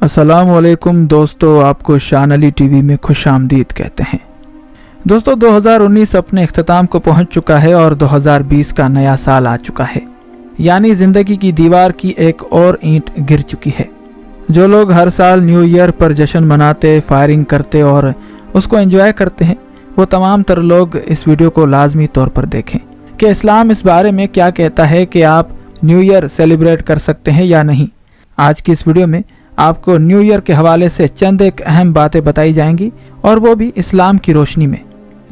अस्सलाम वालेकुम दोस्तों, आपको शान अली टीवी में खुश आमदीद कहते हैं। दोस्तों 2019 अपने इख्तिताम को पहुंच चुका है और 2020 का नया साल आ चुका है, यानी ज़िंदगी की दीवार की एक और ईंट गिर चुकी है। जो लोग हर साल न्यू ईयर पर जश्न मनाते, फायरिंग करते और उसको एंजॉय करते हैं, वो तमाम तर लोग इस वीडियो को लाजमी तौर पर देखें कि इस्लाम इस बारे में क्या कहता है कि आप न्यू ईयर सेलिब्रेट कर सकते हैं या नहीं। आज की इस वीडियो में आपको न्यू ईयर के हवाले से चंद एक अहम बातें बताई जाएंगी और वो भी इस्लाम की रोशनी में।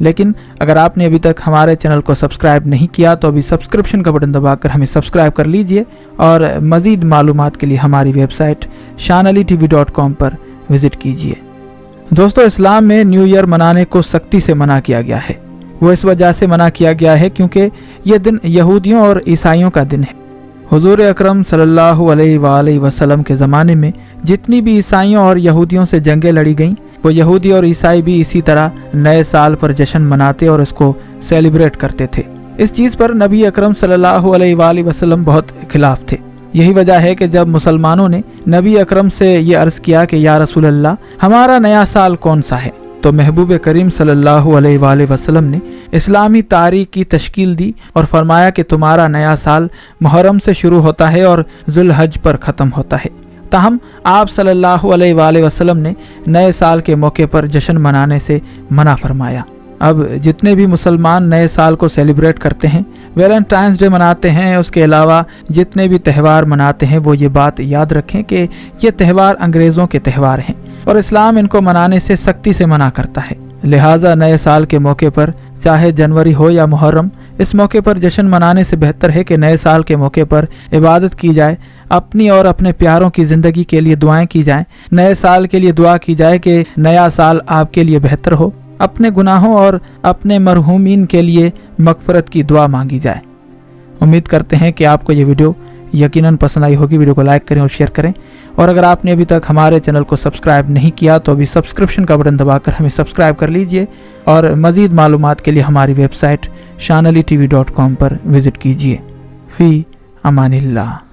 लेकिन अगर आपने अभी तक हमारे चैनल को सब्सक्राइब नहीं किया तो अभी सब्सक्रिप्शन का बटन दबाकर हमें सब्सक्राइब कर लीजिए और मज़ीद मालूमात के लिए हमारी वेबसाइट shanalitv.com पर विज़िट कीजिए। दोस्तों इस्लाम में न्यू ईयर मनाने को सख्ती से मना किया गया है। वो इस वजह से मना किया गया है क्योंकि ये दिन यहूदियों और ईसाइयों का दिन है। हुजूर अकरम सल्लल्लाहु अलैहि वसल्लम के ज़माने में जितनी भी ईसाइयों और यहूदियों से जंगें लड़ी गईं, वो यहूदी और ईसाई भी इसी तरह नए साल पर जश्न मनाते और इसको सेलिब्रेट करते थे। इस चीज़ पर नबी अकरम सल्लल्लाहु अलैहि वसल्लम बहुत खिलाफ थे। यही वजह है कि जब मुसलमानों ने नबी अकरम से ये अर्ज़ किया कि या रसूल अल्लाह, हमारा नया साल कौन सा है, तो महबूब करीम सल्लल्लाहु अलैहि वसल्लम ने इस्लामी तारीख की तश्कील दी और फरमाया कि तुम्हारा नया साल मुहर्रम से शुरू होता है और जुल्हज पर ख़त्म होता है। ताहम आप सल्लल्लाहु अलैहि वसल्लम ने नए साल के मौके पर जश्न मनाने से मना फरमाया। अब जितने भी मुसलमान नए साल को सेलिब्रेट करते हैं, वैलेंटाइंस डे मनाते हैं, उसके अलावा जितने भी त्यौहार मनाते हैं, वो ये बात याद रखें कि ये त्यौहार अंग्रेज़ों के त्यौहार हैं और इस्लाम इनको मनाने से सख्ती से मना करता है। लिहाजा नए साल के मौके पर चाहे जनवरी हो या मुहर्रम, इस मौके पर जश्न मनाने से बेहतर है कि नए साल के मौके पर इबादत की जाए, अपनी और अपने प्यारों की ज़िंदगी के लिए दुआएं की जाएं। नए साल के लिए दुआ की जाए कि नया साल आपके लिए बेहतर हो। अपने गुनाहों और अपने मरहूमीन के लिए मगफरत की दुआ मांगी जाए। उम्मीद करते हैं कि आपको ये वीडियो यकीनन पसंद आई होगी। वीडियो को लाइक करें और शेयर करें, और अगर आपने अभी तक हमारे चैनल को सब्सक्राइब नहीं किया तो अभी सब्सक्रिप्शन का बटन दबाकर हमें सब्सक्राइब कर लीजिए और मज़ीद मालूमात के लिए हमारी वेबसाइट shanalitv.com पर विज़िट कीजिए। फ़ी अमानिल्लाह।